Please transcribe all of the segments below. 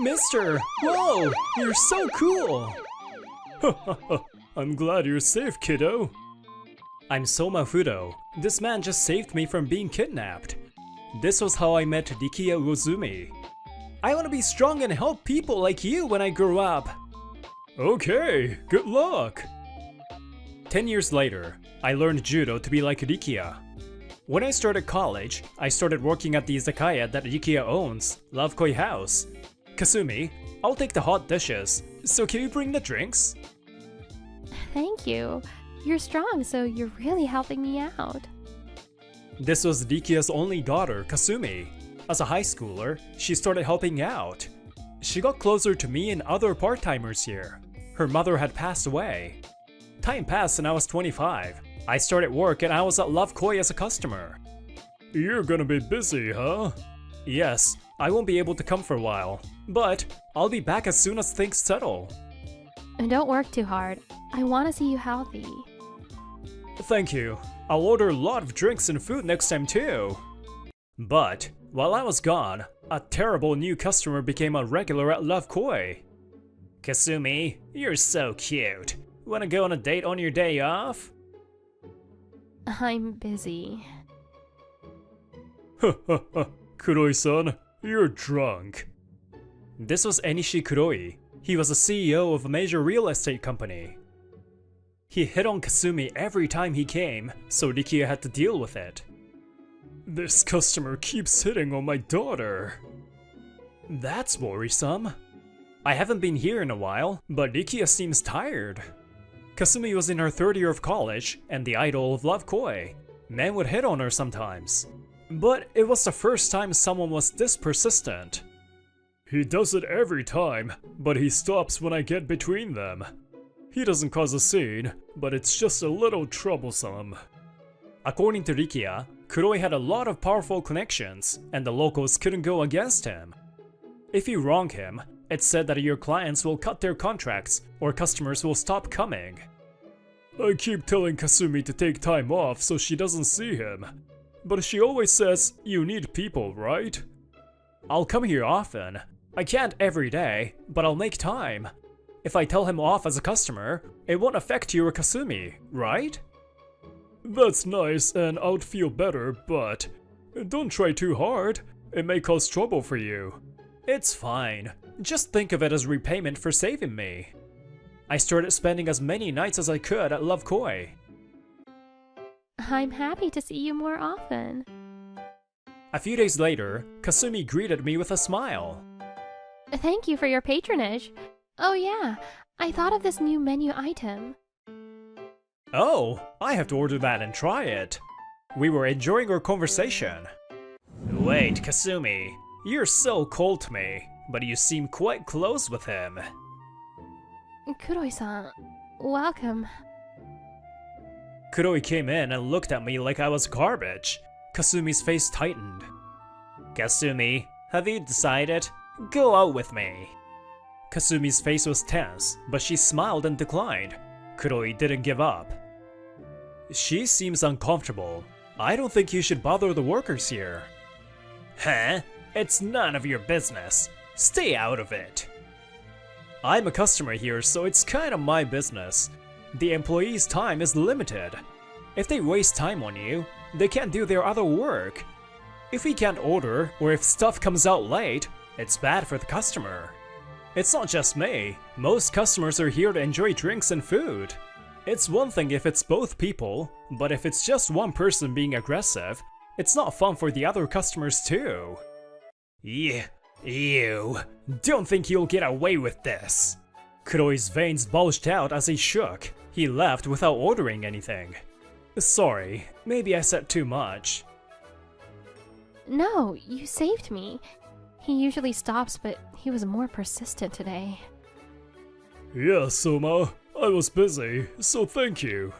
Mister! Whoa! You're so cool! I'm glad you're safe, kiddo. I'm Soma Fudo. This man just saved me from being kidnapped. This was how I met Rikiya Uozumi. I want to be strong and help people like you when I grow up. Okay, good luck. 10 years later, I learned judo to be like Rikiya. When I started college, I started working at the izakaya that Rikiya owns, Love Koi House. Kasumi, I'll take the hot dishes, so can you bring the drinks? Thank you. You're strong, so you're really helping me out. This was Rikiya's only daughter, Kasumi. As a high schooler, she started helping out. She got closer to me and other part-timers here. Her mother had passed away. Time passed and I was 25. I started work and I was at Love Koi as a customer. You're gonna be busy, huh? Yes, I won't be able to come for a while, but I'll be back as soon as things settle. And don't work too hard. I want to see you healthy. Thank you. I'll order a lot of drinks and food next time too. But while I was gone, a terrible new customer became a regular at Love Koi. Kasumi, you're so cute. Wanna go on a date on your day off? I'm busy. Kuroi-san, you're drunk. This was Enishi Kuroi. He was the CEO of a major real estate company. He hit on Kasumi every time he came, so Rikiya had to deal with it. This customer keeps hitting on my daughter. That's worrisome. I haven't been here in a while, but Rikiya seems tired. Kasumi was in her third year of college and the idol of Love Koi. Men would hit on her sometimes. But it was the first time someone was this persistent. He does it every time, but he stops when I get between them. He doesn't cause a scene, but it's just a little troublesome. According to Rikiya, Kuroi had a lot of powerful connections, and the locals couldn't go against him. If you wrong him, it's said that your clients will cut their contracts or customers will stop coming. I keep telling Kasumi to take time off so she doesn't see him, but she always says you need people, right? I'll come here often. I can't every day, but I'll make time. If I tell him off as a customer, it won't affect you or Kasumi, right? That's nice and I'd feel better, but don't try too hard. It may cause trouble for you. It's fine. Just think of it as repayment for saving me. I started spending as many nights as I could at Love Koi. I'm happy to see you more often. A few days later, Kasumi greeted me with a smile. Thank you for your patronage. Oh yeah, I thought of this new menu item. Oh, I have to order that and try it. We were enjoying our conversation. Wait, Kasumi, you're so cold to me, but you seem quite close with him. Kuroi-san, welcome. Kuroi came in and looked at me like I was garbage. Kasumi's face tightened. Kasumi, have you decided? Go out with me. Kasumi's face was tense, but she smiled and declined. Kuroi didn't give up. She seems uncomfortable. I don't think you should bother the workers here. Huh? It's none of your business. Stay out of it. I'm a customer here, so it's kind of my business. The employee's time is limited. If they waste time on you, they can't do their other work. If we can't order, or if stuff comes out late, it's bad for the customer. It's not just me. Most customers are here to enjoy drinks and food. It's one thing if it's both people, but if it's just one person being aggressive, it's not fun for the other customers too. Yeah, you. Don't think you'll get away with this. Kuroi's veins bulged out as he shook. He left without ordering anything. Sorry, maybe I said too much. No, you saved me. He usually stops, but he was more persistent today. Yeah, Soma. I was busy, so thank you.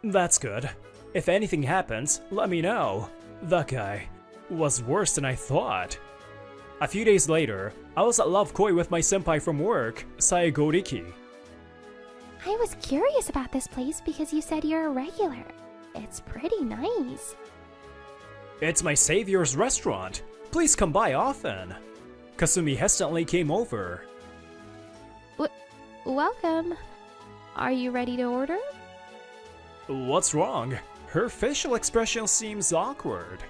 That's good. If anything happens, let me know. That guy was worse than I thought. A few days later, I was at Love Koi with my senpai from work, Saego Riki. I was curious about this place because you said you're a regular. It's pretty nice. It's my savior's restaurant. Please come by often. Kasumi hesitantly came over. Welcome. Are you ready to order? What's wrong? Her facial expression seems awkward.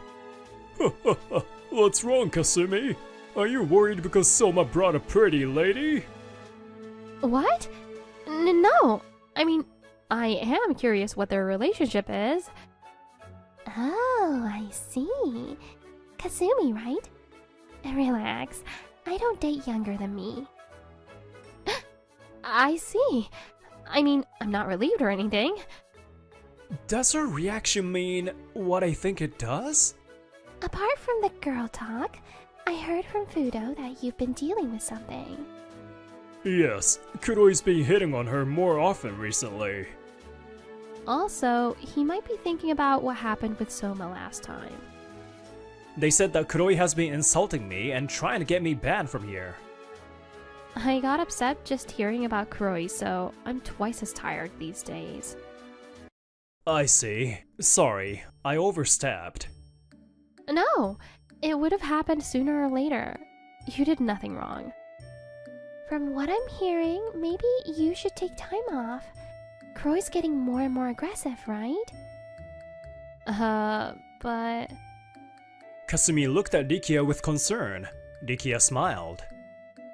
What's wrong, Kasumi? Are you worried because Soma brought a pretty lady? What? No. I mean, I am curious what their relationship is. Oh, I see. Kasumi, right? Relax. I don't date younger than me. I see. I mean, I'm not relieved or anything. Does her reaction mean what I think it does? Apart from the girl talk, I heard from Fudo that you've been dealing with something. Yes, Kuroi's been hitting on her more often recently. Also, he might be thinking about what happened with Soma last time. They said that Kuroi has been insulting me and trying to get me banned from here. I got upset just hearing about Kuroi, so I'm twice as tired these days. I see. Sorry, I overstepped. No, it would have happened sooner or later. You did nothing wrong. From what I'm hearing, maybe you should take time off. Kuroi's getting more and more aggressive, right? But... Kasumi looked at Rikia with concern. Rikia smiled.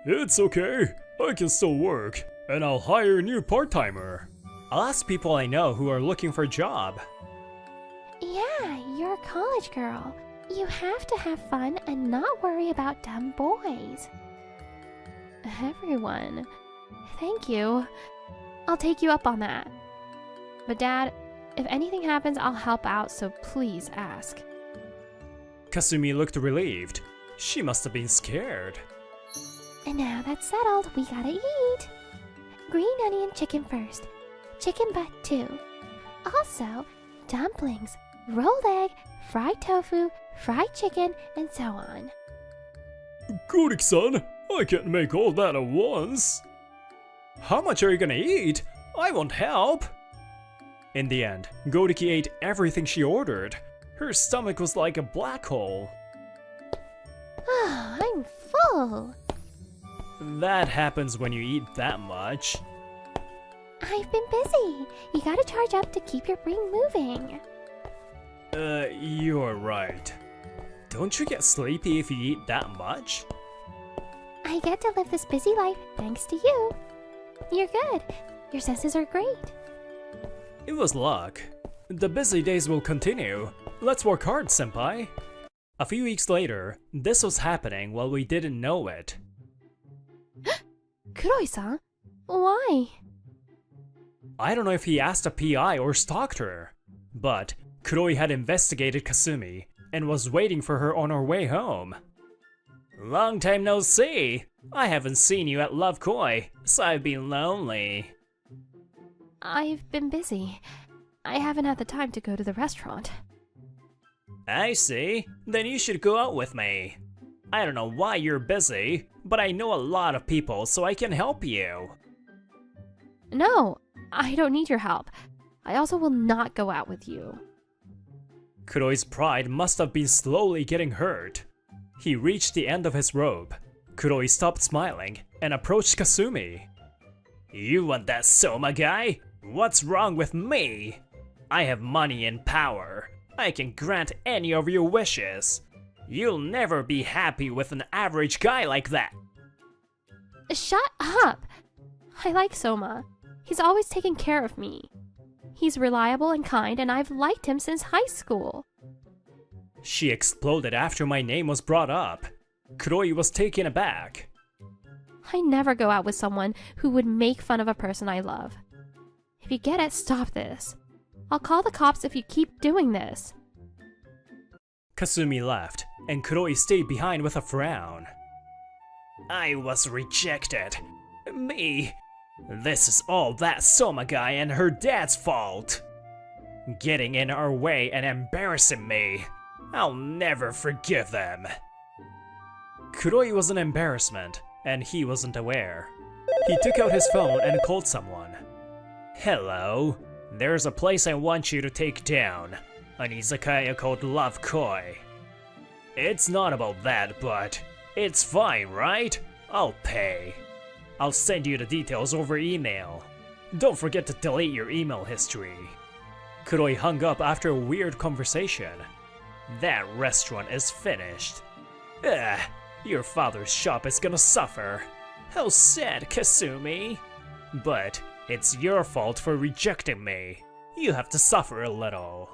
It's okay. I can still work, and I'll hire a new part-timer. I'll ask people I know who are looking for a job. Yeah, you're a college girl. You have to have fun and not worry about dumb boys. Everyone, thank you. I'll take you up on that. But Dad, if anything happens, I'll help out, so please ask. Kasumi looked relieved. She must have been scared. And now that's settled, we gotta eat. Green onion chicken first. Chicken butt too. Also, dumplings, rolled egg, fried tofu, fried chicken, and so on. Kurik-san, I can't make all that at once. How much are you gonna eat? I won't help. In the end, Goriki ate everything she ordered. Her stomach was like a black hole. Ah, I'm full. That happens when you eat that much. I've been busy. You gotta charge up to keep your brain moving. You're right. Don't you get sleepy if you eat that much? I get to live this busy life thanks to you. You're good. Your senses are great. It was luck. The busy days will continue. Let's work hard, senpai. A few weeks later, this was happening while we didn't know it. Kuroi-san? Why? I don't know if he asked a PI or stalked her, but Kuroi had investigated Kasumi and was waiting for her on her way home. Long time no see! I haven't seen you at Love Koi, so I've been lonely. I've been busy. I haven't had the time to go to the restaurant. I see. Then you should go out with me. I don't know why you're busy, but I know a lot of people so I can help you. No, I don't need your help. I also will not go out with you. Kuroi's pride must have been slowly getting hurt. He reached the end of his rope. Kuroi stopped smiling and approached Kasumi. You want that Soma guy? What's wrong with me? I have money and power. I can grant any of your wishes. You'll never be happy with an average guy like that. Shut up! I like Soma. He's always taken care of me. He's reliable and kind, and I've liked him since high school. She exploded after my name was brought up. Kuroi was taken aback. I never go out with someone who would make fun of a person I love. If you get it, stop this. I'll call the cops if you keep doing this. Kasumi left, and Kuroi stayed behind with a frown. I was rejected. Me. This is all that Soma guy and her dad's fault. Getting in our way and embarrassing me. I'll never forgive them. Kuroi was an embarrassment, and he wasn't aware. He took out his phone and called someone. Hello. There's a place I want you to take down. An izakaya called Love Koi. It's not about that, but It's fine, right? I'll pay. I'll send you the details over email. Don't forget to delete your email history. Kuroi hung up after a weird conversation. That restaurant is finished. Ugh, your father's shop is gonna suffer. How sad, Kasumi. But it's your fault for rejecting me. You have to suffer a little.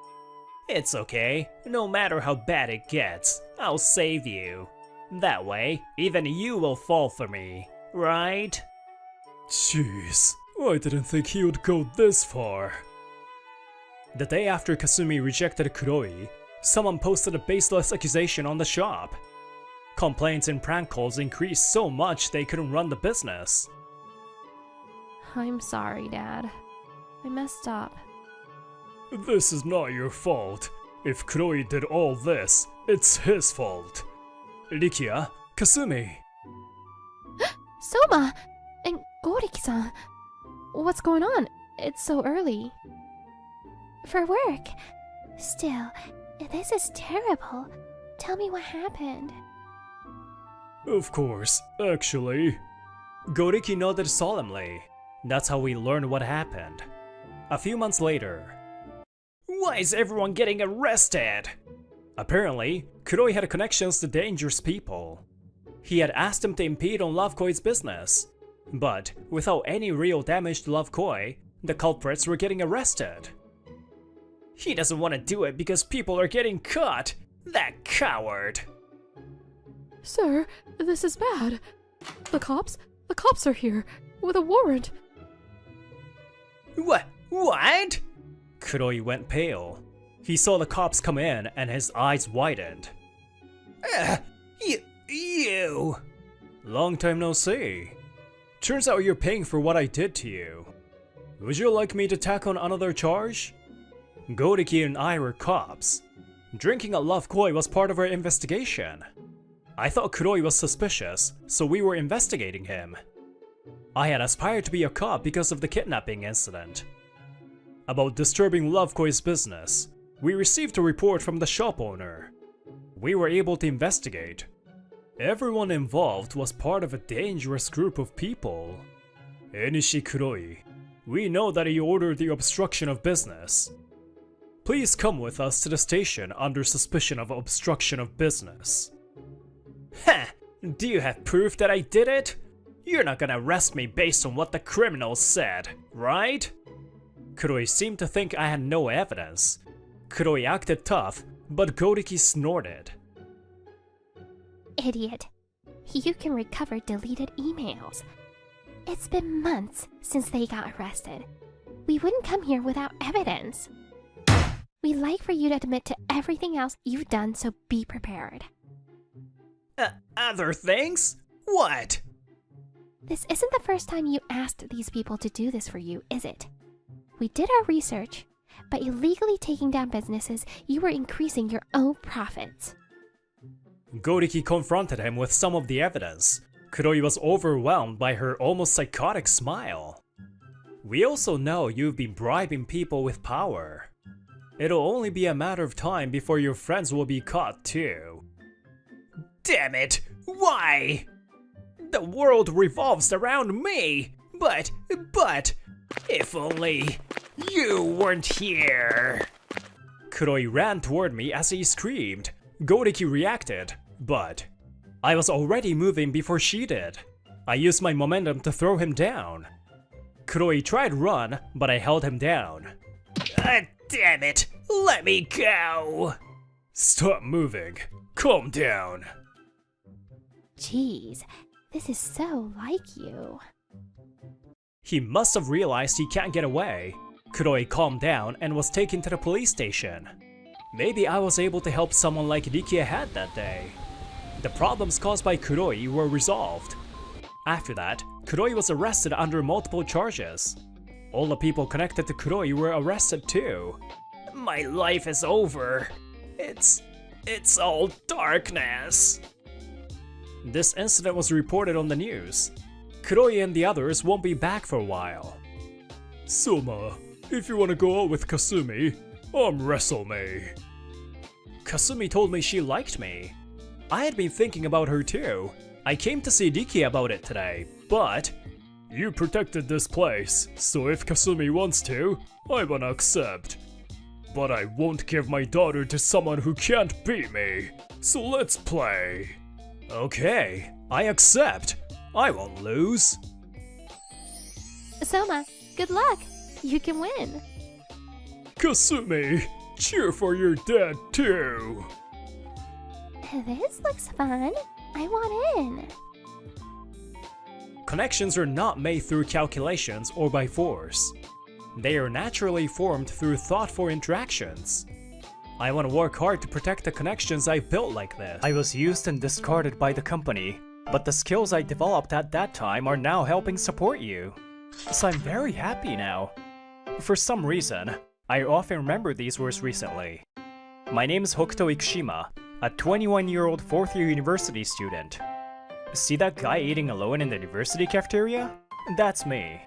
It's okay, no matter how bad it gets, I'll save you. That way, even you will fall for me, right? Jeez, I didn't think he would go this far. The day after Kasumi rejected Kuroi, someone posted a baseless accusation on the shop. Complaints and prank calls increased so much they couldn't run the business. I'm sorry, Dad. I messed up. This is not your fault. If Kuroi did all this, it's his fault. Rikia, Kasumi. Soma! And Goriki-san! What's going on? It's so early. For work. Still, this is terrible. Tell me what happened. Of course, actually. Goriki nodded solemnly. That's how we learned what happened. A few months later. Why is everyone getting arrested? Apparently, Kuroi had connections to dangerous people. He had asked him to impede on Love Koi's business. But without any real damage to Love Koi, the culprits were getting arrested. He doesn't want to do it because people are getting caught. That coward. Sir, this is bad. The cops are here with a warrant. What? Kuroi went pale. He saw the cops come in and his eyes widened. You! Long time no see. Turns out you're paying for what I did to you. Would you like me to tack on another charge? Goriki and I were cops. Drinking at Love Koi was part of our investigation. I thought Kuroi was suspicious, so we were investigating him. I had aspired to be a cop because of the kidnapping incident. About disturbing Love Koi's business, we received a report from the shop owner. We were able to investigate. Everyone involved was part of a dangerous group of people. Enishi Kuroi, we know that he ordered the obstruction of business. Please come with us to the station under suspicion of obstruction of business. Heh! Do you have proof that I did it? You're not gonna arrest me based on what the criminals said, right? Kuroi seemed to think I had no evidence. Kuroi acted tough, but Goriki snorted. Idiot. You can recover deleted emails. It's been months since they got arrested. We wouldn't come here without evidence. We'd like for you to admit to everything else you've done, so be prepared. Other things? What? This isn't the first time you asked these people to do this for you, is it? We did our research. By illegally taking down businesses, you were increasing your own profits. Goriki confronted him with some of the evidence. Kuroi was overwhelmed by her almost psychotic smile. We also know you've been bribing people with power. It'll only be a matter of time before your friends will be caught too. Damn it! Why? The world revolves around me! But, if only you weren't here! Kuroi ran toward me as he screamed. Goriki reacted, but I was already moving before she did. I used my momentum to throw him down. Kuroi tried to run, but I held him down. Damn it! Let me go! Stop moving. Calm down. Jeez, this is so like you. He must have realized he can't get away. Kuroi calmed down and was taken to the police station. Maybe I was able to help someone like Rikia had that day. The problems caused by Kuroi were resolved. After that, Kuroi was arrested under multiple charges. All the people connected to Kuroi were arrested too. My life is over. It's all darkness. This incident was reported on the news. Kuroi and the others won't be back for a while. Soma, if you wanna go out with Kasumi, wrestle me. Kasumi told me she liked me. I had been thinking about her too. I came to see Riki about it today, but... You protected this place, so if Kasumi wants to, I wanna accept. But I won't give my daughter to someone who can't beat me. So let's play. Okay, I accept. I won't lose. Soma, good luck. You can win. Kasumi, cheer for your dad too. This looks fun. I want in. Connections are not made through calculations or by force. They are naturally formed through thoughtful interactions. I want to work hard to protect the connections I built like this. I was used and discarded by the company, but the skills I developed at that time are now helping support you. So I'm very happy now. For some reason, I often remember these words recently. My name is Hokuto Ikushima, a 21-year-old 4th-year university student. See that guy eating alone in the university cafeteria? That's me.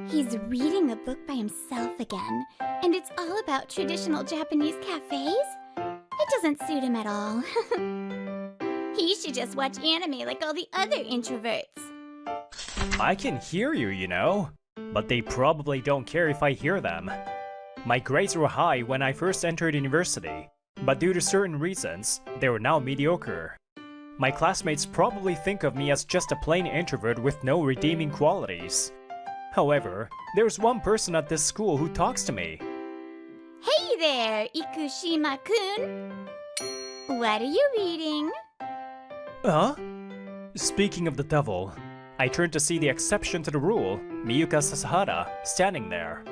He's reading a book by himself again, and it's all about traditional Japanese cafes? It doesn't suit him at all. He should just watch anime like all the other introverts. I can hear you, you know, but they probably don't care if I hear them. My grades were high when I first entered university, but due to certain reasons, they were now mediocre. My classmates probably think of me as just a plain introvert with no redeeming qualities. However, there's one person at this school who talks to me. Hey there, Ikushima-kun! What are you reading? Huh? Speaking of the devil, I turned to see the exception to the rule, Miyuka Sasahara, standing there.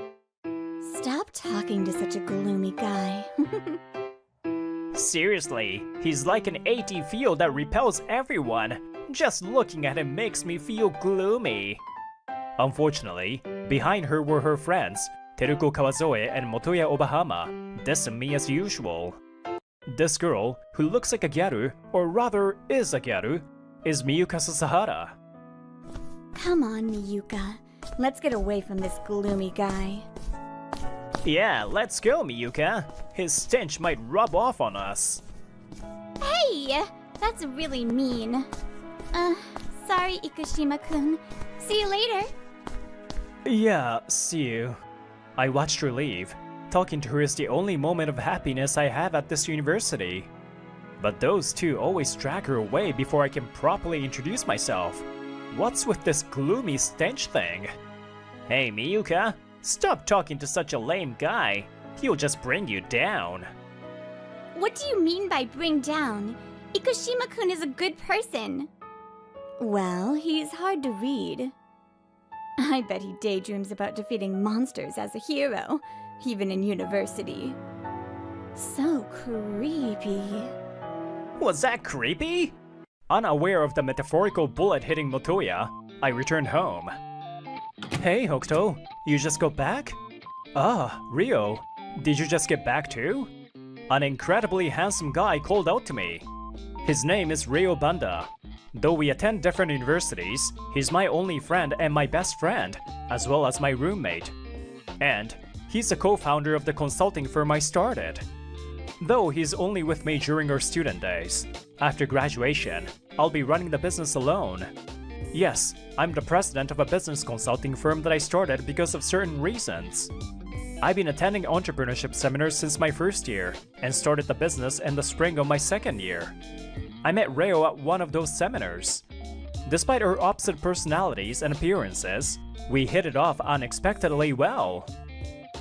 Stop talking to such a gloomy guy. Seriously, he's like an AT field that repels everyone. Just looking at him makes me feel gloomy. Unfortunately, behind her were her friends, Teruko Kawazoe and Motoya Obahama, dissing me as usual. This girl, who looks like a gyaru, or rather is a gyaru, is Miyuka Sasahara. Come on, Miyuka. Let's get away from this gloomy guy. Yeah, let's go, Miyuka. His stench might rub off on us. Hey! That's really mean. Sorry, Ikushima-kun. See you later. Yeah, see you. I watched her leave. Talking to her is the only moment of happiness I have at this university. But those two always drag her away before I can properly introduce myself. What's with this gloomy stench thing? Hey, Miyuka, stop talking to such a lame guy. He'll just bring you down. What do you mean by bring down? Ikushima-kun is a good person. Well, he's hard to read. I bet he daydreams about defeating monsters as a hero, even in university. So creepy. Was that creepy? Unaware of the metaphorical bullet hitting Motoya, I returned home. Hey, Hokuto, you just got back? Ah, Ryo, did you just get back too? An incredibly handsome guy called out to me. His name is Ryo Banda. Though we attend different universities, he's my only friend and my best friend, as well as my roommate. And he's the co-founder of the consulting firm I started. Though he's only with me during our student days. After graduation, I'll be running the business alone. Yes, I'm the president of a business consulting firm that I started because of certain reasons. I've been attending entrepreneurship seminars since my first year, and started the business in the spring of my second year. I met Ryo at one of those seminars. Despite our opposite personalities and appearances, we hit it off unexpectedly well.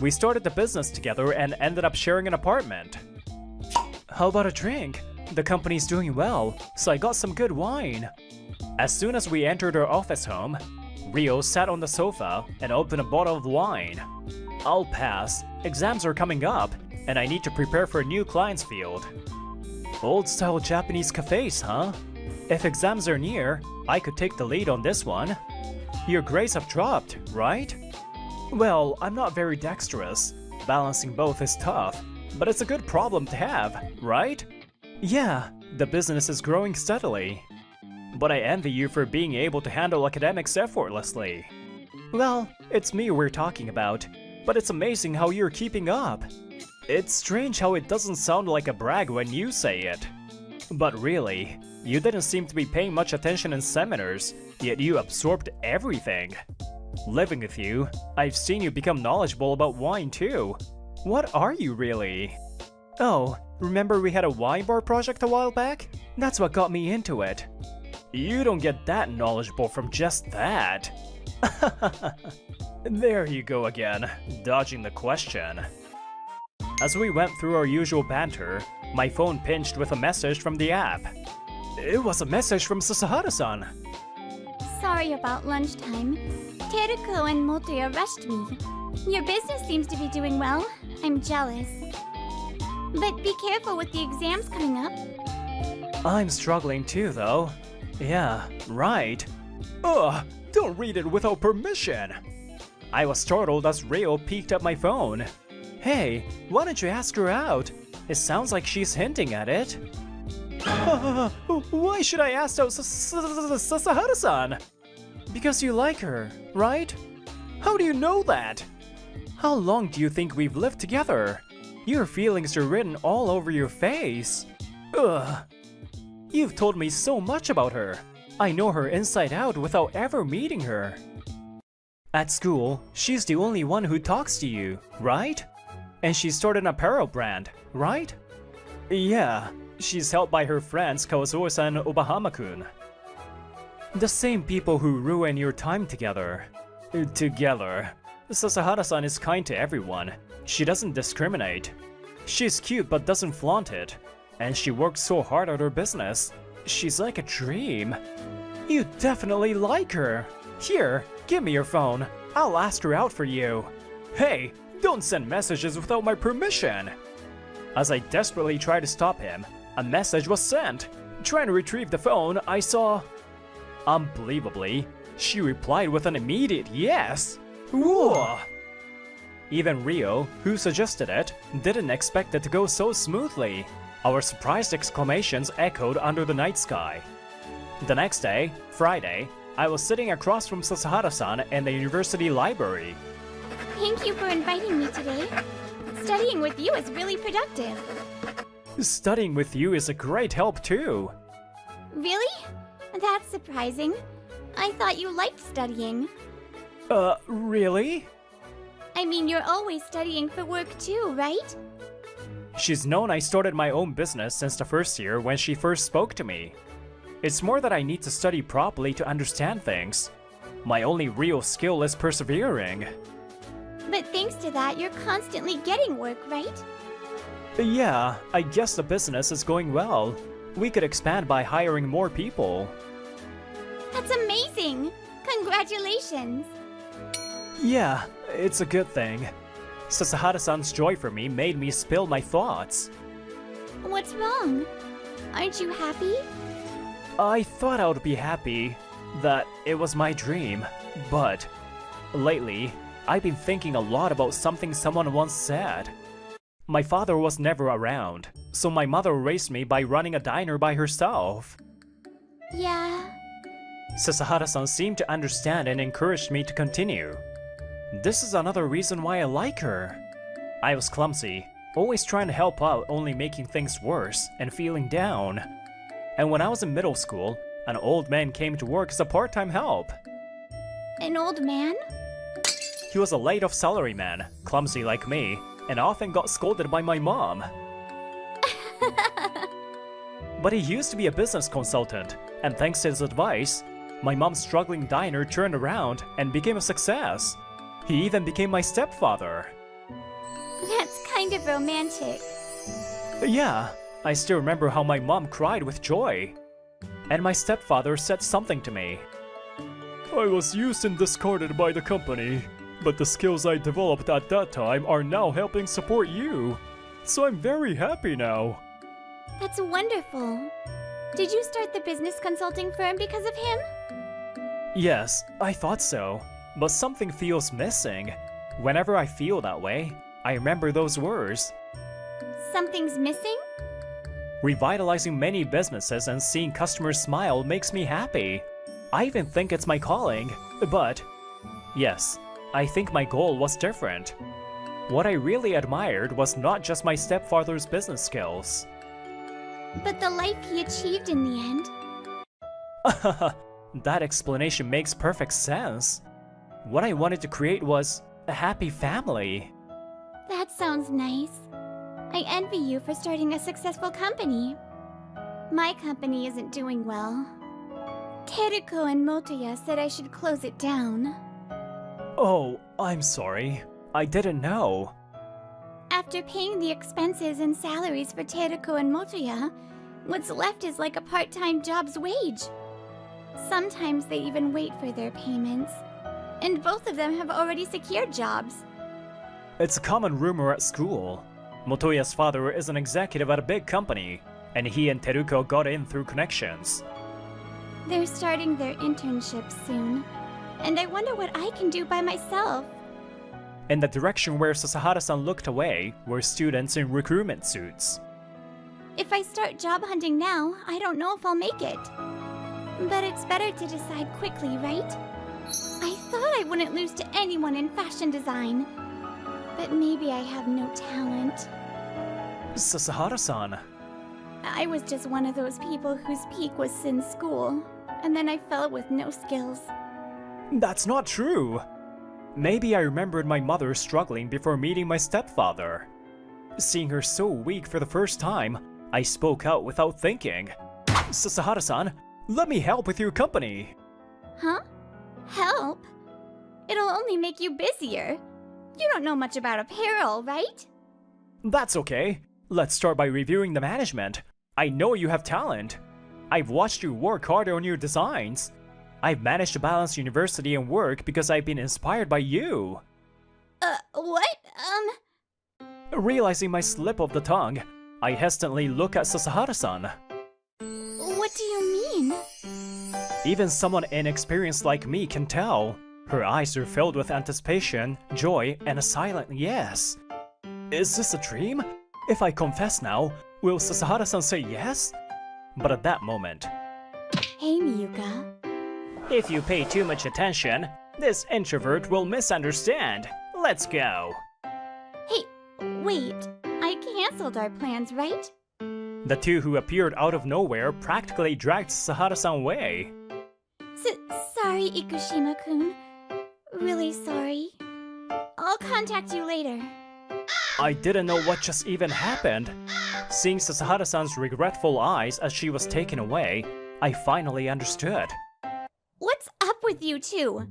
We started the business together and ended up sharing an apartment. How about a drink? The company's doing well, so I got some good wine. As soon as we entered our office home, Ryo sat on the sofa and opened a bottle of wine. I'll pass. Exams are coming up, and I need to prepare for a new clients field. Old-style Japanese cafes, huh? If exams are near, I could take the lead on this one. Your grades have dropped, right? Well, I'm not very dexterous. Balancing both is tough, but it's a good problem to have, right? Yeah, the business is growing steadily. But I envy you for being able to handle academics effortlessly. Well, it's me we're talking about, but it's amazing how you're keeping up. It's strange how it doesn't sound like a brag when you say it. But really, you didn't seem to be paying much attention in seminars, yet you absorbed everything. Living with you, I've seen you become knowledgeable about wine too. What are you really? Oh, remember we had a wine bar project a while back? That's what got me into it. You don't get that knowledgeable from just that. There you go again, dodging the question. As we went through our usual banter, my phone pinged with a message from the app. It was a message from Sasahara-san. Sorry about lunchtime. Teruko and Motoya rushed me. Your business seems to be doing well. I'm jealous. But be careful with the exams coming up. I'm struggling too, though. Yeah, right. Ugh, don't read it without permission. I was startled as Ryo peeked at my phone. Hey, why don't you ask her out? It sounds like she's hinting at it. Why should I ask out Sasahara-san? Because you like her, right? How do you know that? How long do you think we've lived together? Your feelings are written all over your face. Ugh. You've told me so much about her. I know her inside out without ever meeting her. At school, she's the only one who talks to you, right? And she started an apparel brand, right? Yeah, she's helped by her friends Kawazuo-san and Obahama-kun. The same people who ruin your time together. Sasahara-san is kind to everyone. She doesn't discriminate. She's cute but doesn't flaunt it. And she works so hard at her business. She's like a dream. You definitely like her. Here, give me your phone. I'll ask her out for you. Hey, don't send messages without my permission. As I desperately tried to stop him, a message was sent. Trying to retrieve the phone, I saw... Unbelievably, she replied with an immediate yes. Whoa! Even Ryo, who suggested it, didn't expect it to go so smoothly. Our surprised exclamations echoed under the night sky. The next day, Friday, I was sitting across from Sasahara-san in the university library. Thank you for inviting me today. Studying with you is really productive. Studying with you is a great help too. Really? That's surprising. I thought you liked studying. Really? I mean, you're always studying for work too, right? She's known I started my own business since the first year when she first spoke to me. It's more that I need to study properly to understand things. My only real skill is persevering. But thanks to that, you're constantly getting work, right? Yeah, I guess the business is going well. We could expand by hiring more people. That's amazing! Congratulations! Yeah, it's a good thing. Sasahara-san's joy for me made me spill my thoughts. What's wrong? Aren't you happy? I thought I would be happy, that it was my dream, but lately, I've been thinking a lot about something someone once said. My father was never around, so my mother raised me by running a diner by herself. Yeah. Sasahara-san seemed to understand and encouraged me to continue. This is another reason why I like her. I was clumsy, always trying to help out, only making things worse and feeling down. And when I was in middle school, an old man came to work as a part-time help. An old man? He was a laid-off salaryman, clumsy like me, and often got scolded by my mom. But he used to be a business consultant, and thanks to his advice, my mom's struggling diner turned around and became a success. He even became my stepfather. That's kind of romantic. Yeah, I still remember how my mom cried with joy. And my stepfather said something to me. I was used and discarded by the company, but the skills I developed at that time are now helping support you. So I'm very happy now. That's wonderful. Did you start the business consulting firm because of him? Yes, I thought so. But something feels missing. Whenever I feel that way, I remember those words. Something's missing? Revitalizing many businesses and seeing customers smile makes me happy. I even think it's my calling, but yes, I think my goal was different. What I really admired was not just my stepfather's business skills. But the life he achieved in the end. That explanation makes perfect sense. What I wanted to create was a happy family. That sounds nice. I envy you for starting a successful company. My company isn't doing well. Teruko and Motoya said I should close it down. Oh, I'm sorry. I didn't know. After paying the expenses and salaries for Teruko and Motoya, what's left is like a part-time job's wage. Sometimes they even wait for their payments. And both of them have already secured jobs. It's a common rumor at school. Motoya's father is an executive at a big company, and he and Teruko got in through connections. They're starting their internship soon, and I wonder what I can do by myself. In the direction where Sasahara-san looked away were students in recruitment suits. If I start job hunting now, I don't know if I'll make it. But it's better to decide quickly, right? I thought I wouldn't lose to anyone in fashion design. But maybe I have no talent. Sasahara-san. I was just one of those people whose peak was in school, and then I fell with no skills. That's not true. Maybe I remembered my mother struggling before meeting my stepfather. Seeing her so weak for the first time, I spoke out without thinking. Sasahara-san, let me help with your company. Huh? Help? It'll only make you busier. You don't know much about apparel, right? That's okay. Let's start by reviewing the management. I know you have talent. I've watched you work hard on your designs. I've managed to balance university and work because I've been inspired by you. What? Realizing my slip of the tongue, I hesitantly look at Sasahara-san. What do you mean? Even someone inexperienced like me can tell. Her eyes are filled with anticipation, joy, and a silent yes. Is this a dream? If I confess now, will Sasahara-san say yes? But at that moment... Hey, Miyuka. If you pay too much attention, this introvert will misunderstand. Let's go. Hey, wait. I cancelled our plans, right? The two who appeared out of nowhere practically dragged Sasahara-san away. Sorry, Ikushima-kun. Really sorry. I'll contact you later. I didn't know what just even happened. Seeing Sasahara-san's regretful eyes as she was taken away, I finally understood. What's up with you two?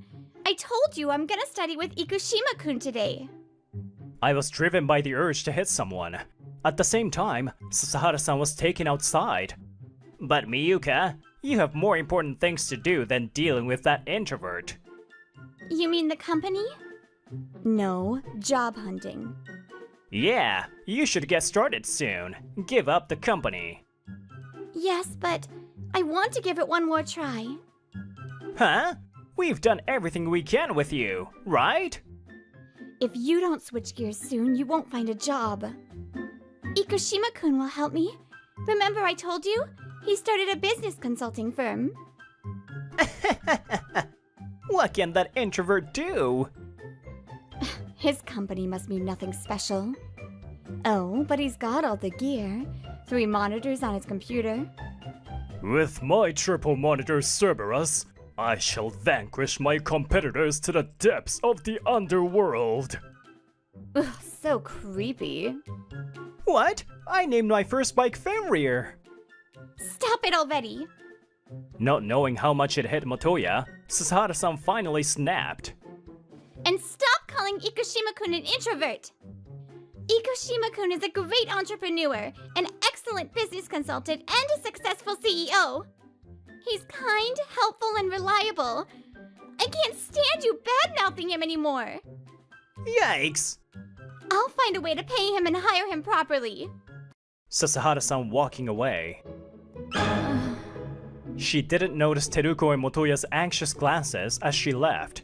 I told you I'm gonna study with Ikushima-kun today. I was driven by the urge to hit someone. At the same time, Sasahara-san was taken outside. But Miyuka, you have more important things to do than dealing with that introvert. You mean the company? No, job hunting. Yeah, you should get started soon. Give up the company. Yes, but I want to give it one more try. Huh? We've done everything we can with you, right? If you don't switch gears soon, you won't find a job. Ikushima-kun will help me. Remember I told you? He started a business consulting firm. What can that introvert do? His company must mean nothing special. Oh, but he's got all the gear. 3 monitors on his computer. With my triple monitor Cerberus, I shall vanquish my competitors to the depths of the underworld. Ugh, so creepy. What? I named my first bike Fenrir. Stop it already! Not knowing how much it hit Motoya, Sasahara-san finally snapped. And stop calling Ikushima-kun an introvert! Ikushima-kun is a great entrepreneur, an excellent business consultant, and a successful CEO. He's kind, helpful, and reliable. I can't stand you bad-mouthing him anymore. Yikes! I'll find a way to pay him and hire him properly. Sasahara-san walking away. She didn't notice Teruko and Motoya's anxious glances as she left.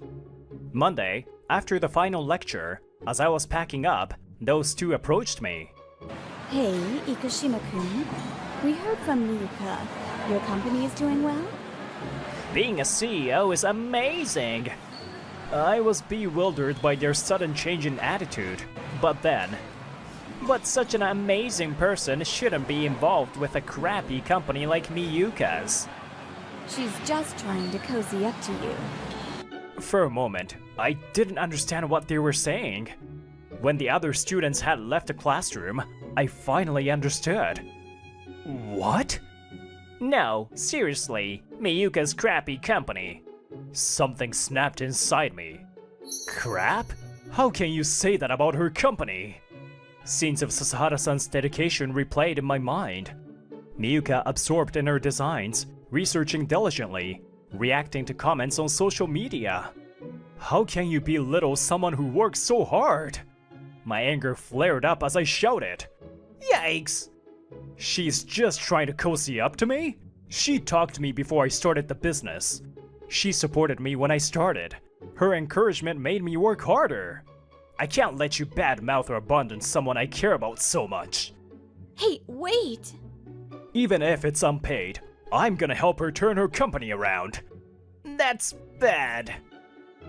Monday, after the final lecture, as I was packing up, those two approached me. Hey, Ikushima-kun. We heard from Miyuka. Your company is doing well? Being a CEO is amazing! I was bewildered by their sudden change in attitude, but then... But such an amazing person shouldn't be involved with a crappy company like Miyuka's. She's just trying to cozy up to you. For a moment, I didn't understand what they were saying. When the other students had left the classroom, I finally understood. What? No, seriously, Miyuka's crappy company. Something snapped inside me. Crap? How can you say that about her company? Scenes of Sasahara-san's dedication replayed in my mind. Miyuka absorbed in her designs, researching diligently, reacting to comments on social media. How can you belittle someone who works so hard? My anger flared up as I shouted. Yikes! She's just trying to cozy up to me? She talked to me before I started the business. She supported me when I started. Her encouragement made me work harder. I can't let you badmouth or abandon someone I care about so much. Hey, wait! Even if it's unpaid, I'm gonna help her turn her company around. That's bad,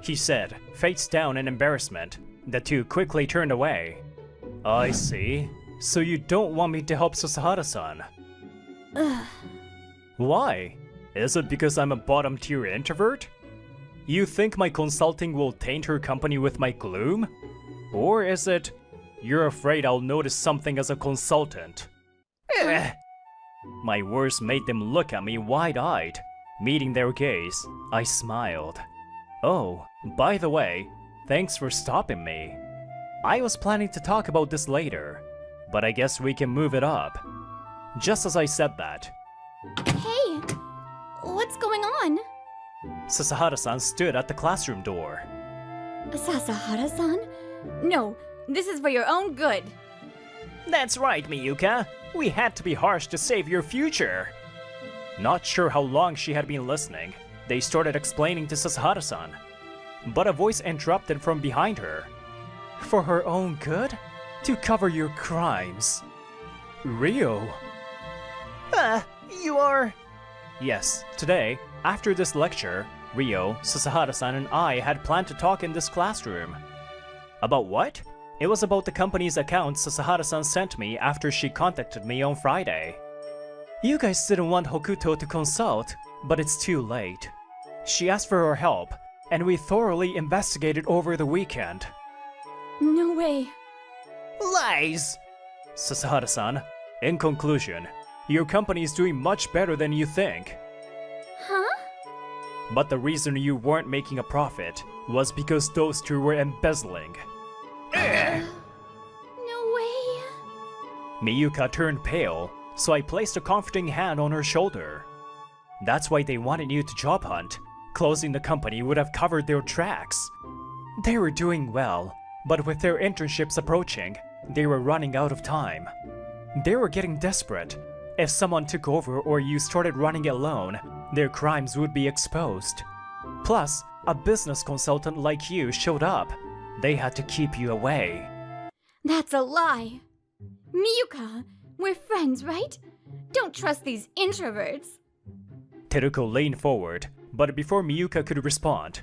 he said, face down in embarrassment. The two quickly turned away. I see. So you don't want me to help Sasahara-san? Ugh. Why? Is it because I'm a bottom-tier introvert? You think my consulting will taint her company with my gloom? Or is it, you're afraid I'll notice something as a consultant? My words made them look at me wide-eyed. Meeting their gaze, I smiled. Oh, by the way, thanks for stopping me. I was planning to talk about this later, but I guess we can move it up. Just as I said that, Hey! What's going on? Sasahara-san stood at the classroom door. Sasahara-san? No, this is for your own good. That's right, Miyuka. We had to be harsh to save your future. Not sure how long she had been listening, they started explaining to Sasahara-san. But a voice interrupted from behind her. For her own good? To cover your crimes. Rio. You are... Yes, today, after this lecture, Rio, Sasahara-san and I had planned to talk in this classroom. About what? It was about the company's account Sasahara-san sent me after she contacted me on Friday. You guys didn't want Hokuto to consult, but it's too late. She asked for our help, and we thoroughly investigated over the weekend. No way. Lies! Sasahara-san, in conclusion, your company is doing much better than you think. Huh? But the reason you weren't making a profit was because those two were embezzling. No way. Miyuka turned pale, so I placed a comforting hand on her shoulder. That's why they wanted you to job hunt. Closing the company would have covered their tracks. They were doing well, but with their internships approaching, they were running out of time. They were getting desperate. If someone took over or you started running it alone, their crimes would be exposed. Plus, a business consultant like you showed up. They had to keep you away. That's a lie. Miyuka, we're friends, right? Don't trust these introverts. Teruko leaned forward, but before Miyuka could respond,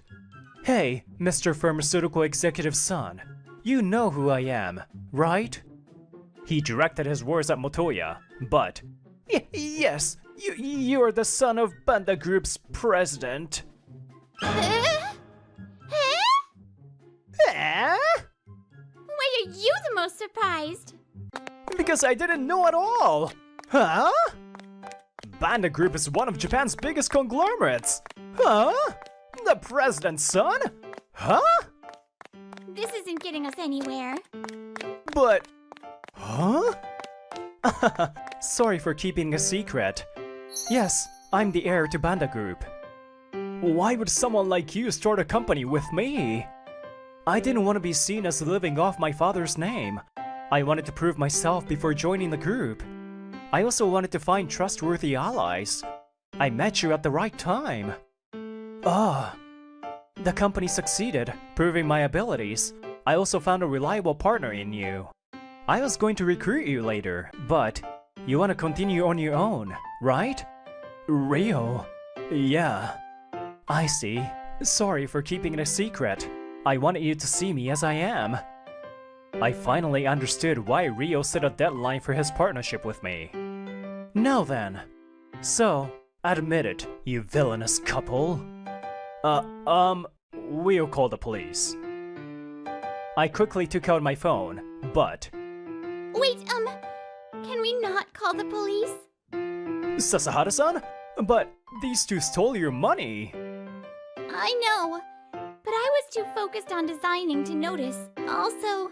Hey, Mr. Pharmaceutical Executive's son, you know who I am, right? He directed his words at Motoya, but, Yes, you're the son of Banda Group's president. Why are you the most surprised? Because I didn't know at all! Huh? Banda Group is one of Japan's biggest conglomerates! Huh? The president's son? Huh? This isn't getting us anywhere. But... Huh? Sorry for keeping a secret. Yes, I'm the heir to Banda Group. Why would someone like you start a company with me? I didn't want to be seen as living off my father's name. I wanted to prove myself before joining the group. I also wanted to find trustworthy allies. I met you at the right time. The company succeeded, proving my abilities. I also found a reliable partner in you. I was going to recruit you later, but you want to continue on your own, right? Rio? Yeah. I see. Sorry for keeping it a secret. I wanted you to see me as I am. I finally understood why Rio set a deadline for his partnership with me. Now then, so, admit it, you villainous couple. We'll call the police. I quickly took out my phone, but... Wait, can we not call the police? Sasahara-san? But these two stole your money. I know, but I was too focused on designing to notice. Also...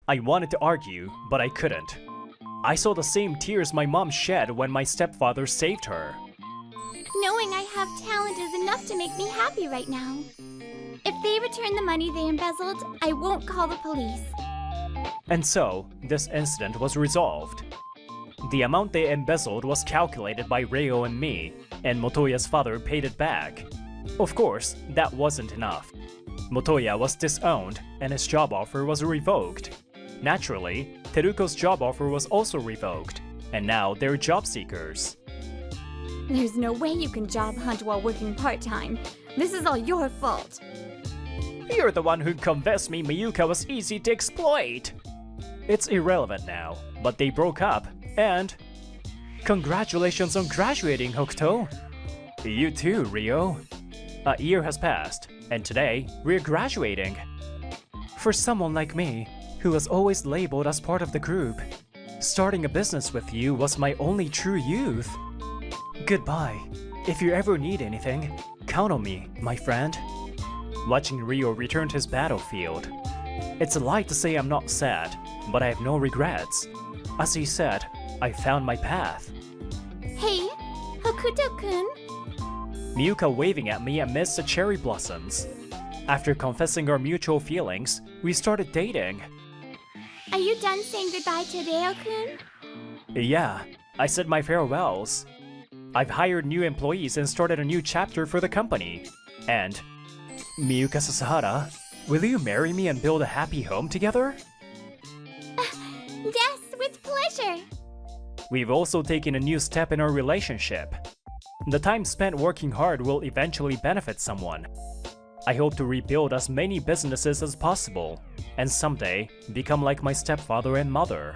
I wanted to argue, but I couldn't. I saw the same tears my mom shed when my stepfather saved her. Knowing I have talent is enough to make me happy right now. If they return the money they embezzled, I won't call the police. And so, this incident was resolved. The amount they embezzled was calculated by Reo and me, and Motoya's father paid it back. Of course, that wasn't enough. Motoya was disowned, and his job offer was revoked. Naturally, Teruko's job offer was also revoked, and now they're job seekers. There's no way you can job hunt while working part-time. This is all your fault. You're the one who convinced me Miyuka was easy to exploit! It's irrelevant now, but they broke up, and... Congratulations on graduating, Hokuto! You too, Rio. A year has passed, and today, we're graduating. For someone like me, who was always labeled as part of the group, starting a business with you was my only true youth. Goodbye. If you ever need anything, count on me, my friend. Watching Rio return to his battlefield. It's a lie to say I'm not sad, but I have no regrets. As he said, I found my path. Hey, Hokuto-kun? Miyuka waving at me amidst the cherry blossoms. After confessing our mutual feelings, we started dating. Are you done saying goodbye to Reo-kun? Yeah, I said my farewells. I've hired new employees and started a new chapter for the company. And, Miyuka Sasahara, will you marry me and build a happy home together? Yes, with pleasure. We've also taken a new step in our relationship. The time spent working hard will eventually benefit someone. I hope to rebuild as many businesses as possible, and someday become like my stepfather and mother.